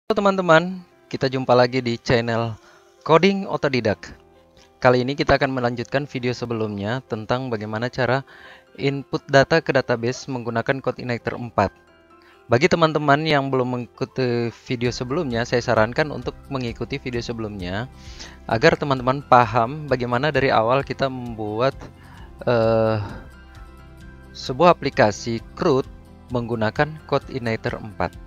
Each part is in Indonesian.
Halo teman-teman, kita jumpa lagi di channel Coding Otodidak. Kali ini kita akan melanjutkan video sebelumnya tentang bagaimana cara input data ke database menggunakan CodeIgniter 4. Bagi teman-teman yang belum mengikuti video sebelumnya, saya sarankan untuk mengikuti video sebelumnya agar teman-teman paham bagaimana dari awal kita membuat sebuah aplikasi CRUD menggunakan CodeIgniter 4.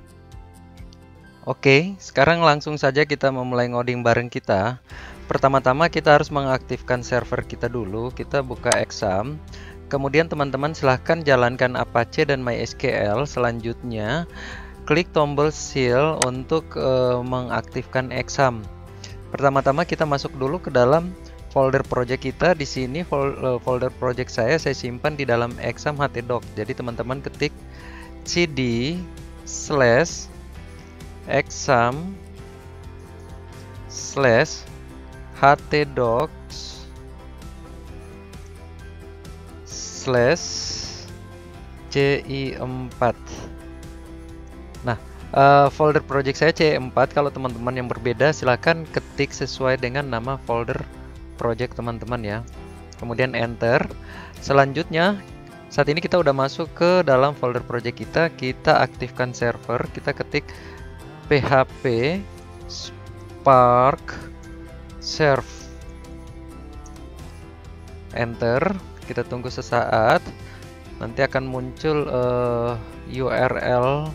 Oke, sekarang langsung saja kita memulai ngoding bareng kita. Pertama-tama kita harus mengaktifkan server kita dulu. Kita buka exam. Kemudian teman-teman silahkan jalankan Apache dan MySQL. Selanjutnya, klik tombol seal untuk mengaktifkan exam. Pertama-tama kita masuk dulu ke dalam folder project kita. Di sini folder project saya simpan di dalam exam htdoc. Jadi teman-teman ketik cd / exam / htdocs / ci4. Nah, folder project saya C4. Kalau teman-teman yang berbeda silahkan ketik sesuai dengan nama folder project teman-teman ya. Kemudian enter. Selanjutnya saat ini kita udah masuk ke dalam folder project kita. Kita aktifkan server. Kita ketik php spark serve, enter. Kita tunggu sesaat, nanti akan muncul URL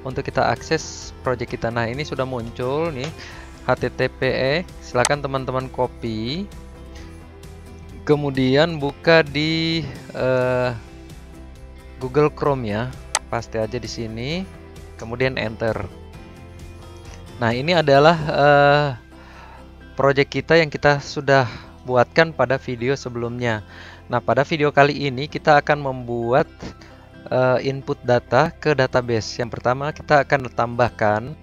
untuk kita akses project kita. Nah, ini sudah muncul nih, http. Silakan teman-teman copy, kemudian buka di Google Chrome ya, paste aja di sini, kemudian enter. Nah, ini adalah project kita yang kita sudah buatkan pada video sebelumnya. Nah, pada video kali ini kita akan membuat input data ke database. Yang pertama kita akan tambahkan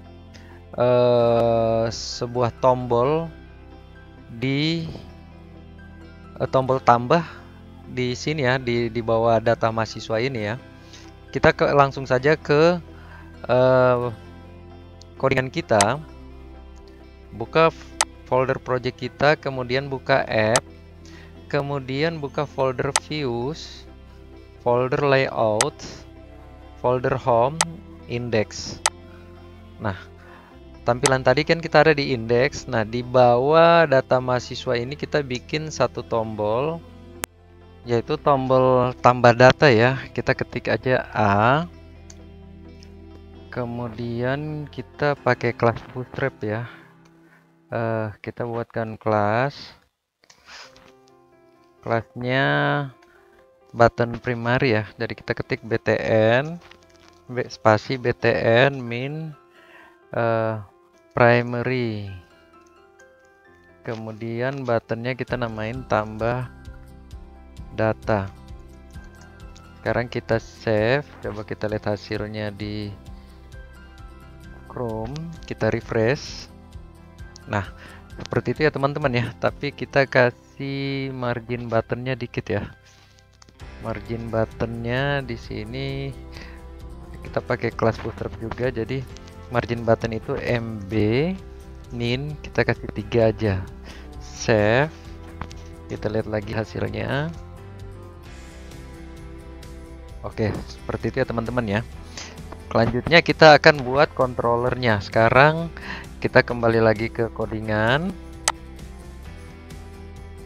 sebuah tombol di tombol tambah di sini ya, di bawah data mahasiswa ini ya. Kita langsung saja ke codingan kita, buka folder project kita, kemudian buka app, kemudian buka folder views, folder layout, folder home, index. Nah, tampilan tadi kan kita ada di index. Nah, di bawah data mahasiswa ini kita bikin satu tombol, yaitu tombol tambah data ya. Kita ketik aja A. Kemudian kita pakai kelas bootstrap ya. Kita buatkan kelasnya button primary ya. Jadi kita ketik btn spasi btn min primary. Kemudian buttonnya kita namain tambah data. Sekarang kita save. Coba kita lihat hasilnya di Chrome, kita refresh. Nah, seperti itu ya teman-teman ya. Tapi kita kasih margin buttonnya dikit ya. Margin buttonnya di sini kita pakai kelas bootstrap juga. Jadi margin button itu MB min, kita kasih 3 aja. Save. Kita lihat lagi hasilnya. Oke, seperti itu ya teman-teman ya. Selanjutnya kita akan buat controllernya. Sekarang kita kembali lagi ke codingan.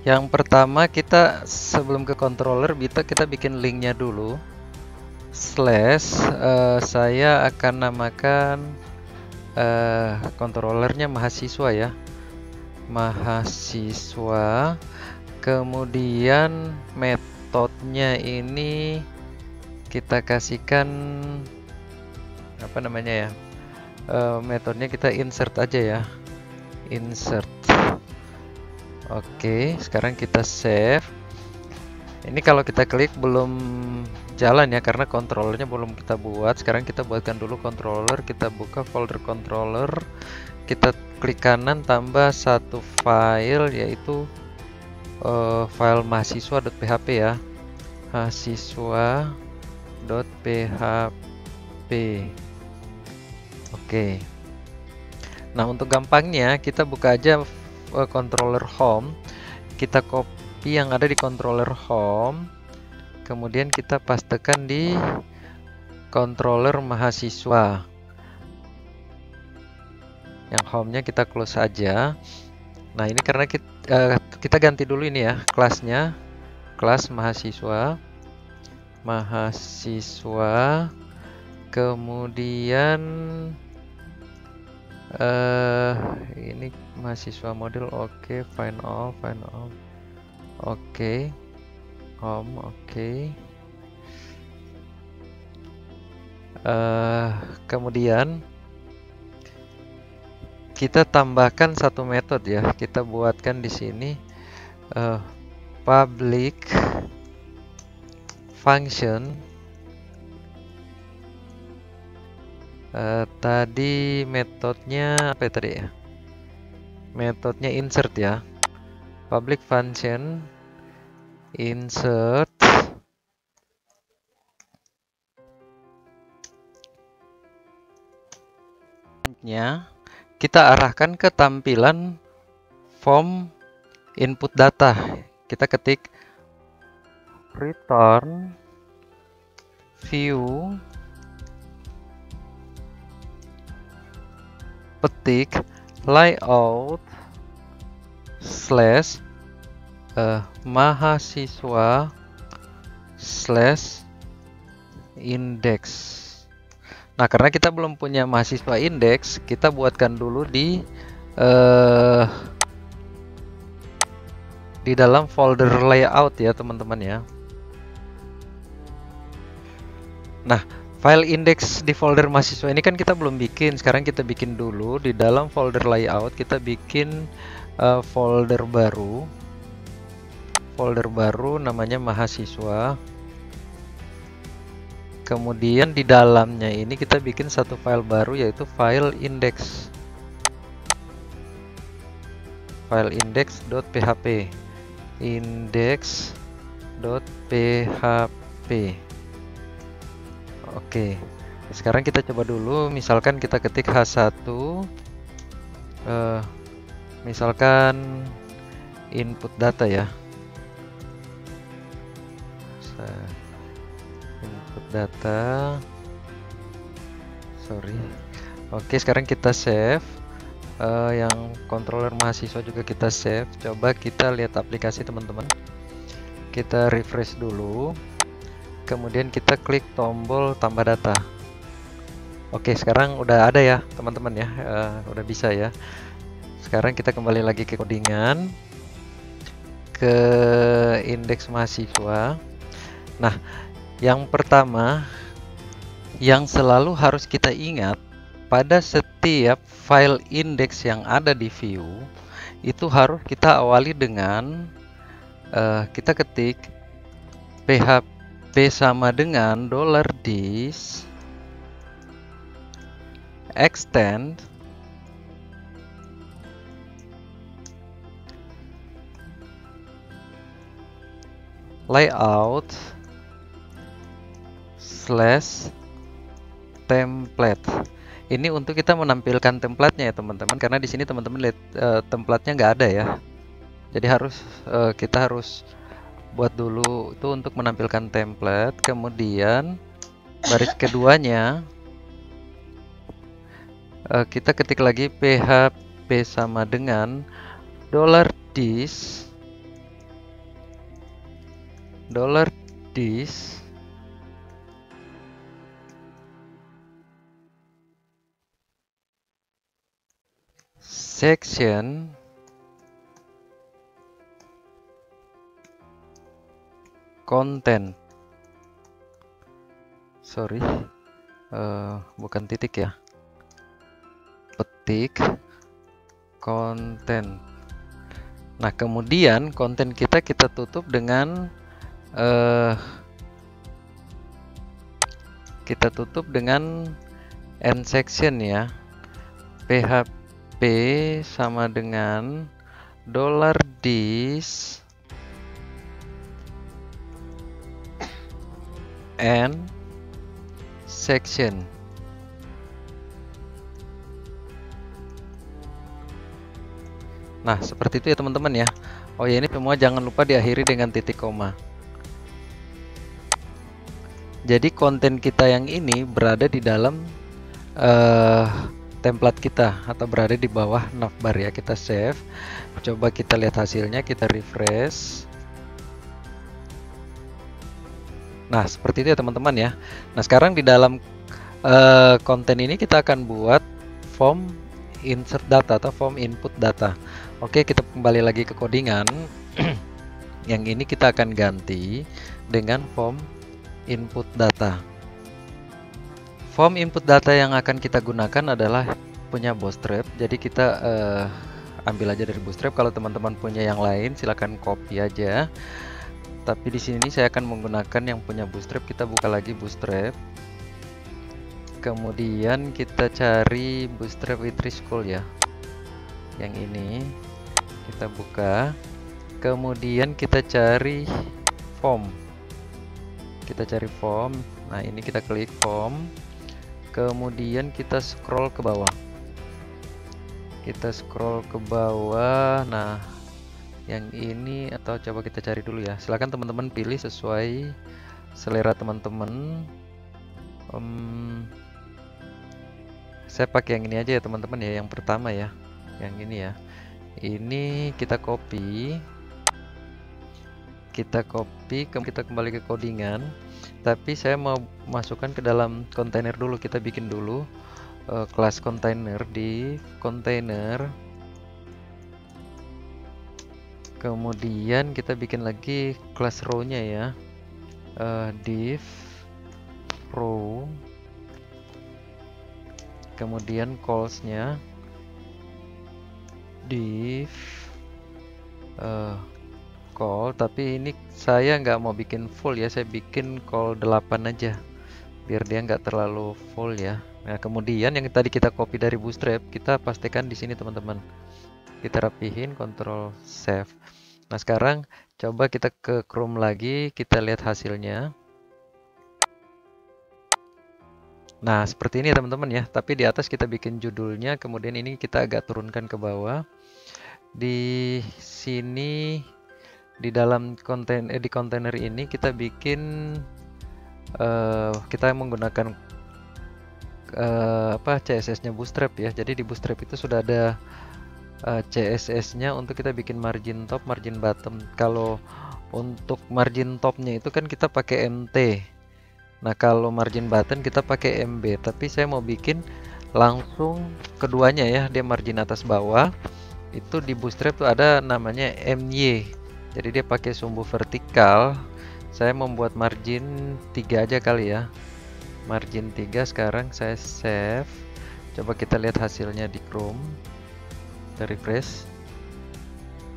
Yang pertama kita sebelum ke controller kita bikin linknya dulu. Saya akan namakan controllernya mahasiswa ya. Mahasiswa. Kemudian metodenya ini kita kasihkan apa namanya ya, metodenya kita insert aja ya, insert. Oke, sekarang kita save. Ini kalau kita klik belum jalan ya, karena controllernya belum kita buat. Sekarang kita buatkan dulu controller. Kita buka folder controller, kita klik kanan, tambah satu file, yaitu file mahasiswa.php ya, mahasiswa.php. Oke. Nah, untuk gampangnya kita buka aja controller home, kita copy yang ada di controller home, kemudian kita pastekan di controller mahasiswa. Yang home-nya kita close aja. Nah, ini karena kita ganti dulu ini ya, kelasnya, kelas mahasiswa, kemudian ini mahasiswa model, oke, find all, oke, home, oke. Kemudian kita tambahkan satu metode ya, kita buatkan di sini public function. Tadi metodenya apa ya tadi ya? Metodenya insert ya. Public function insert nya kita arahkan ke tampilan form input data. Kita ketik return view, petik layout slash mahasiswa slash index. Nah, karena kita belum punya mahasiswa index, kita buatkan dulu di dalam folder layout ya teman-teman ya. Nah, file index di folder mahasiswa ini kan kita belum bikin. Sekarang kita bikin dulu di dalam folder layout. Kita bikin folder baru. Folder baru namanya mahasiswa. Kemudian di dalamnya ini kita bikin satu file baru yaitu file index. File index.php. Index.php. Oke, sekarang kita coba dulu. Misalkan kita ketik H1, misalkan input data ya, input data. Sorry. Oke, sekarang kita save. Yang controller mahasiswa juga kita save. Coba kita lihat aplikasi teman-teman. Kita refresh dulu. Kemudian kita klik tombol tambah data. Oke, sekarang udah ada ya teman-teman ya, udah bisa ya. Sekarang kita kembali lagi ke codingan, ke indeks mahasiswa. Nah, yang pertama yang selalu harus kita ingat, pada setiap file indeks yang ada di view itu harus kita awali dengan kita ketik php sama dengan $dis extend layout slash template. Ini untuk kita menampilkan templatenya ya teman-teman, karena di sini teman-teman lihat templatenya nggak ada ya. Jadi kita harus buat dulu itu untuk menampilkan template. Kemudian baris keduanya kita ketik lagi php sama dengan $dis section content. Sorry, bukan titik ya, petik konten. Nah, kemudian konten kita tutup dengan end section ya, php sama dengan $dis end section. Nah, seperti itu ya teman-teman ya. Oh ya, ini semua jangan lupa diakhiri dengan titik koma. Jadi konten kita yang ini berada di dalam template kita atau berada di bawah navbar ya. Kita save. Coba kita lihat hasilnya, kita refresh. Nah, seperti itu ya teman-teman ya. Nah, sekarang di dalam konten ini kita akan buat form insert data atau form input data. Oke, kita kembali lagi ke codingan. Yang ini kita akan ganti dengan form input data. Form input data yang akan kita gunakan adalah punya Bootstrap. Jadi kita ambil aja dari Bootstrap. Kalau teman-teman punya yang lain silahkan copy aja. Tapi di sini saya akan menggunakan yang punya Bootstrap. Kita buka lagi Bootstrap. Kemudian kita cari Bootstrap with School ya. Yang ini kita buka. Kemudian kita cari form. Kita cari form. Nah, ini kita klik form. Kemudian kita scroll ke bawah. Kita scroll ke bawah. Nah, yang ini atau coba kita cari dulu ya. Silahkan teman-teman pilih sesuai selera teman-teman. Saya pakai yang ini aja ya teman-teman ya, yang pertama ya, yang ini ya. Ini kita copy, kita kembali ke codingan. Tapi saya mau masukkan ke dalam kontainer dulu. Kita bikin dulu kelas kontainer di container. Kemudian kita bikin lagi kelas row-nya ya, div row. Kemudian calls-nya div call, tapi ini saya nggak mau bikin full ya, saya bikin call 8 aja biar dia nggak terlalu full ya. Nah, kemudian yang tadi kita copy dari Bootstrap kita pastikan di sini teman-teman. Kita rapihin, Ctrl save. Nah, sekarang coba kita ke Chrome lagi, kita lihat hasilnya. Nah, seperti ini ya teman-teman ya. Tapi di atas kita bikin judulnya, kemudian ini kita agak turunkan ke bawah. Di sini di dalam di kontainer ini kita bikin kita menggunakan CSS-nya Bootstrap ya. Jadi di Bootstrap itu sudah ada CSS-nya untuk kita bikin margin top, margin bottom. Kalau untuk margin top-nya itu kan kita pakai MT. Nah, kalau margin button kita pakai MB, tapi saya mau bikin langsung keduanya ya, dia margin atas bawah. Itu di Bootstrap tuh ada namanya MY. Jadi dia pakai sumbu vertikal. Saya membuat margin 3 aja kali ya. Margin 3, sekarang saya save. Coba kita lihat hasilnya di Chrome. Kita refresh.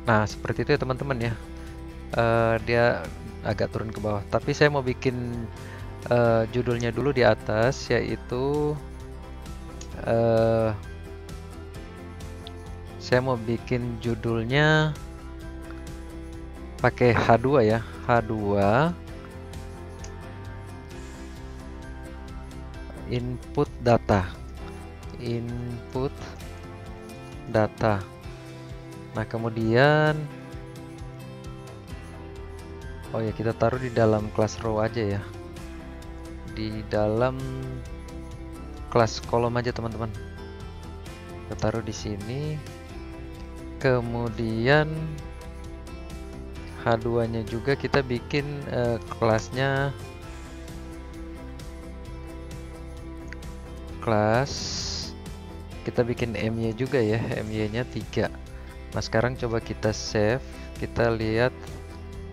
Nah, seperti itu ya teman-teman ya. Dia agak turun ke bawah, tapi saya mau bikin judulnya dulu di atas, yaitu saya mau bikin judulnya pakai H2 ya, H2 input data. Nah, kemudian oh ya, kita taruh di dalam kelas row aja ya, di dalam kelas kolom aja teman-teman. Kita taruh di sini. Kemudian H2-nya juga kita bikin kelasnya kelas, kita bikin M-nya juga ya, MY-nya 3. Nah, sekarang coba kita save, kita lihat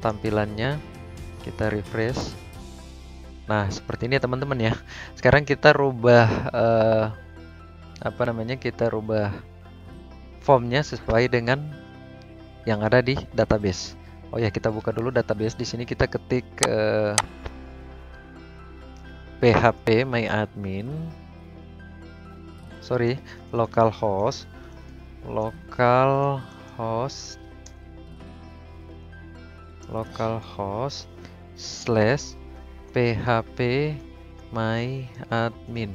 tampilannya, kita refresh. Nah, seperti ini ya teman-teman ya. Sekarang kita rubah kita rubah formnya sesuai dengan yang ada di database. Oh ya, kita buka dulu database. Di sini kita ketik php myadmin, localhost / php myadmin.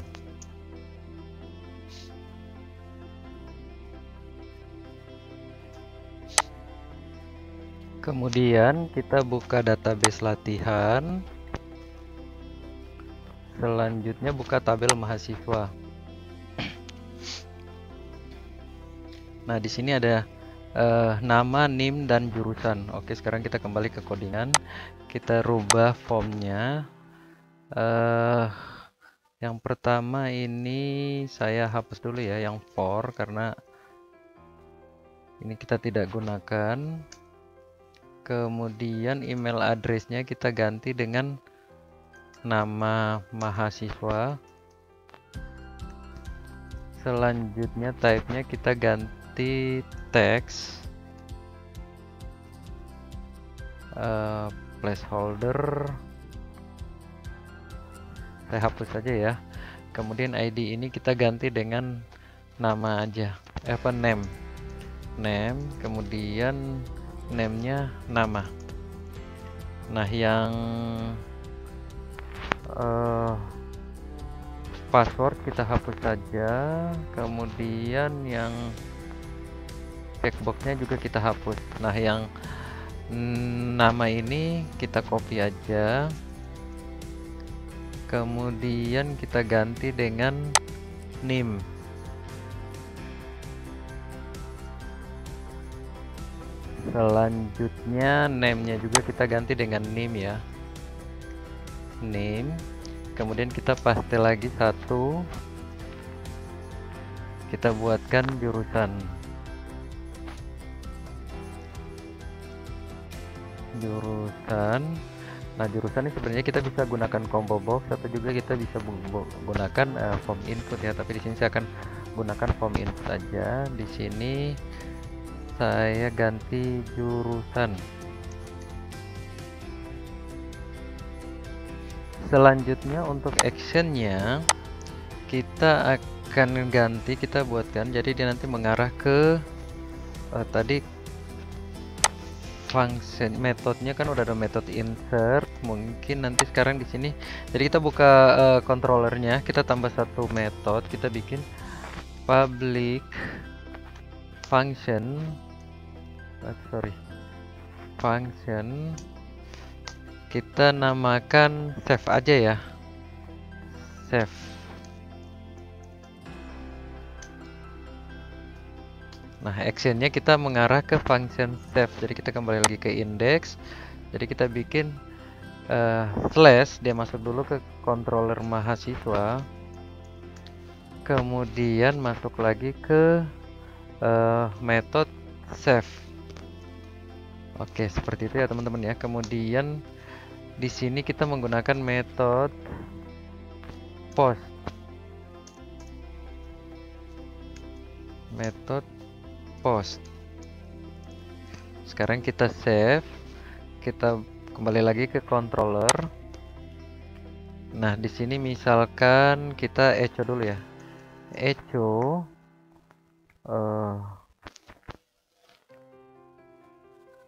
Kemudian kita buka database latihan. Selanjutnya buka tabel mahasiswa. Nah, di sini ada nama, NIM, dan jurusan. Oke, sekarang kita kembali ke codingan. Kita rubah formnya. Yang pertama ini saya hapus dulu ya, yang for, karena ini kita tidak gunakan. Kemudian email address-nya kita ganti dengan nama mahasiswa. Selanjutnya type-nya kita ganti teks, placeholder, saya hapus saja ya. Kemudian ID ini kita ganti dengan nama aja, name, kemudian name-nya nama. Nah, yang password kita hapus saja, kemudian yang checkboxnya juga kita hapus. Nah, yang nama ini kita copy aja, kemudian kita ganti dengan NIM. Selanjutnya name-nya juga kita ganti dengan NIM ya, NIM. Kemudian kita paste lagi satu, kita buatkan jurusan. Nah, jurusan ini sebenarnya kita bisa gunakan combo box atau juga kita bisa gunakan form input ya. Tapi di sini saya akan gunakan form input aja. Di sini saya ganti jurusan. Selanjutnya untuk actionnya kita akan ganti, kita buatkan jadi dia nanti mengarah ke tadi function metodenya kan udah ada metode insert, mungkin nanti sekarang di sini jadi kita buka controllernya, kita tambah satu metode, kita bikin public function function, kita namakan save aja ya, save. Nah, actionnya kita mengarah ke function save, jadi kita kembali lagi ke index, jadi kita bikin slash, dia masuk dulu ke controller mahasiswa, kemudian masuk lagi ke metode save. Oke, seperti itu ya teman-teman ya. Kemudian di sini kita menggunakan metode post. Sekarang kita save, kita kembali lagi ke controller. Nah, di sini misalkan kita echo dulu ya, echo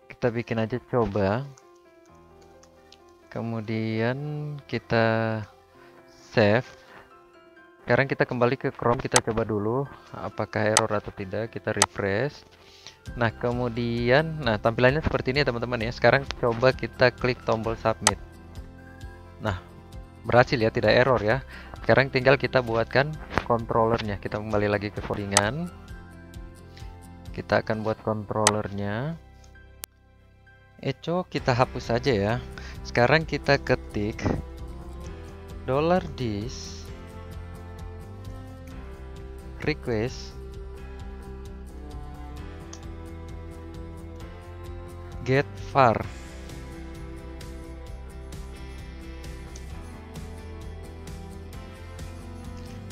kita bikin aja coba, kemudian kita save. Sekarang kita kembali ke Chrome, kita coba dulu apakah error atau tidak, kita refresh. Nah, kemudian tampilannya seperti ini ya teman-teman ya. Sekarang coba kita klik tombol submit. Nah, berhasil ya, tidak error ya. Sekarang tinggal kita buatkan controllernya. Kita kembali lagi ke codingan, kita akan buat controllernya. Echo kita hapus saja ya. Sekarang kita ketik $this request get var.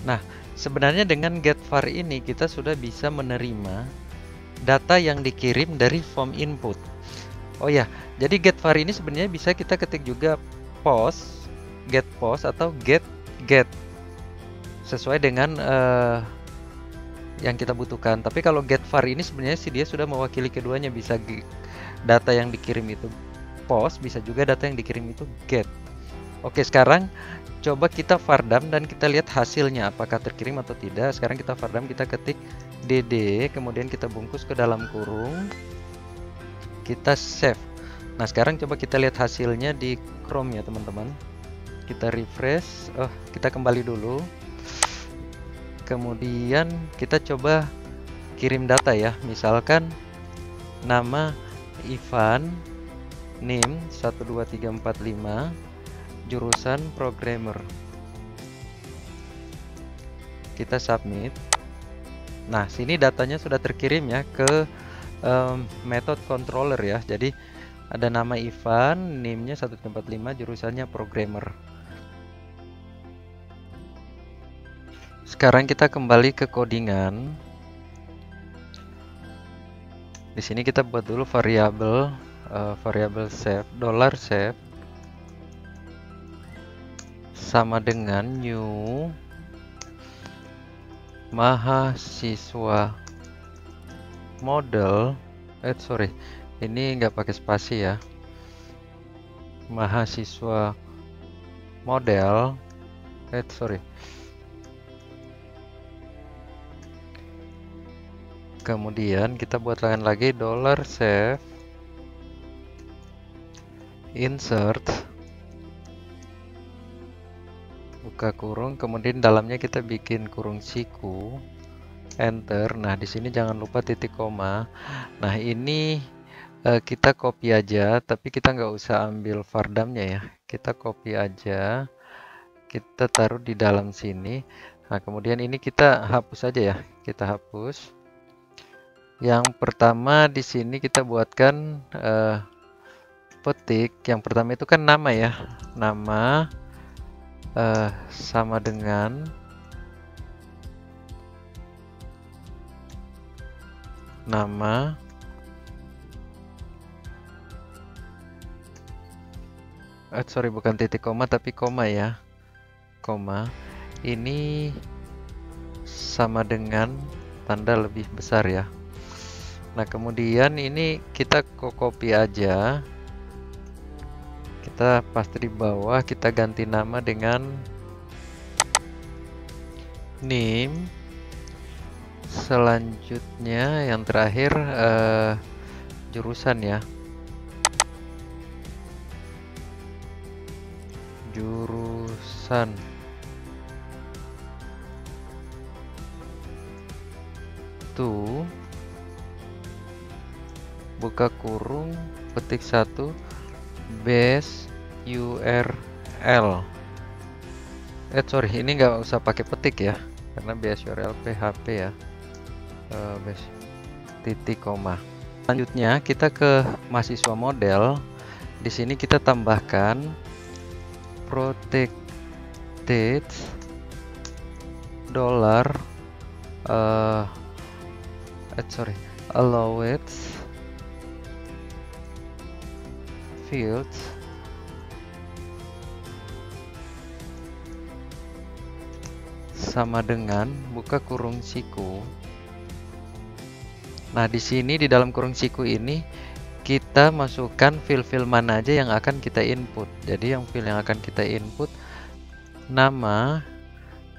Nah, sebenarnya dengan get var ini kita sudah bisa menerima data yang dikirim dari form input. Oh ya, jadi get var ini sebenarnya bisa kita ketik juga get post atau get sesuai dengan yang kita butuhkan. Tapi kalau get var ini sebenarnya sih dia sudah mewakili keduanya, bisa data yang dikirim itu post, bisa juga data yang dikirim itu get. Oke, sekarang coba kita vardam dan kita lihat hasilnya apakah terkirim atau tidak. Sekarang kita vardam, kita ketik dd, kemudian kita bungkus ke dalam kurung, kita save. Nah, sekarang coba kita lihat hasilnya di Chrome ya teman-teman. Kita refresh, kita kembali dulu. Kemudian kita coba kirim data ya, misalkan nama Ivan, NIM 12345, jurusan programmer. Kita submit. Nah, sini datanya sudah terkirim ya ke method controller ya. Jadi ada nama Ivan, NIM-nya 145, jurusannya programmer. Sekarang kita kembali ke codingan. Di sini kita buat dulu variabel save, $save sama dengan new mahasiswa model. Ini nggak pakai spasi ya. Mahasiswa model. Kemudian kita buat lagi $save insert buka kurung, kemudian dalamnya kita bikin kurung siku, enter. Nah, di sini jangan lupa titik koma. Nah, ini kita copy aja, tapi kita nggak usah ambil vardamnya ya. Kita copy aja, kita taruh di dalam sini. Nah, kemudian ini kita hapus aja ya. Kita hapus. Yang pertama di sini kita buatkan petik. Yang pertama itu kan nama ya. Nama sama dengan nama bukan titik koma tapi koma ya. Koma. Ini sama dengan tanda lebih besar ya. Nah, kemudian ini kita copy aja. Kita paste di bawah, kita ganti nama dengan NIM. Selanjutnya yang terakhir jurusan ya. Jurusan. Tuh. Buka kurung, petik 1 base URL. Ini nggak usah pakai petik ya, karena base URL PHP ya. Base titik koma. Selanjutnya kita ke mahasiswa model. Di sini kita tambahkan protected allowed fields sama dengan buka kurung siku. Nah, di sini di dalam kurung siku ini kita masukkan file-file mana aja yang akan kita input. Jadi yang file yang akan kita input nama,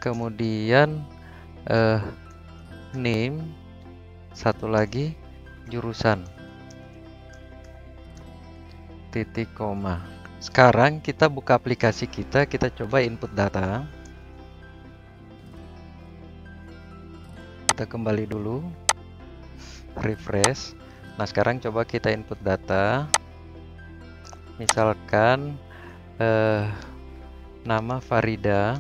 kemudian name, satu lagi jurusan, titik koma. Sekarang kita buka aplikasi kita coba input data. Kita kembali dulu, refresh. Nah, sekarang coba kita input data. Misalkan nama Farida,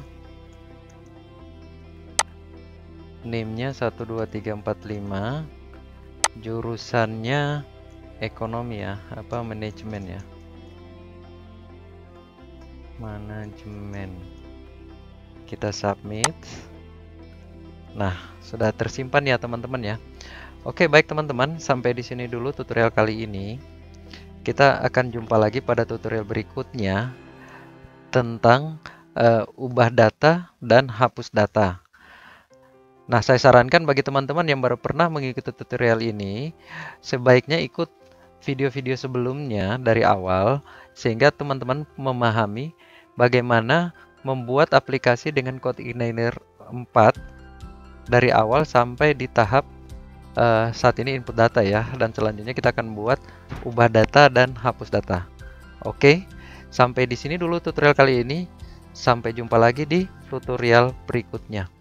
NIM-nya 12345, jurusannya ekonomi ya, manajemen ya, manajemen. Kita submit. Nah, sudah tersimpan ya teman-teman ya. Oke, baik teman-teman, sampai di sini dulu tutorial kali ini. Kita akan jumpa lagi pada tutorial berikutnya tentang ubah data dan hapus data. Nah, saya sarankan bagi teman-teman yang baru pernah mengikuti tutorial ini, sebaiknya ikut video-video sebelumnya dari awal, sehingga teman-teman memahami bagaimana membuat aplikasi dengan CodeIgniter 4 dari awal sampai di tahap saat ini input data ya. Dan selanjutnya kita akan buat ubah data, dan hapus data. Oke, sampai di sini dulu tutorial kali ini. Sampai jumpa lagi di tutorial berikutnya.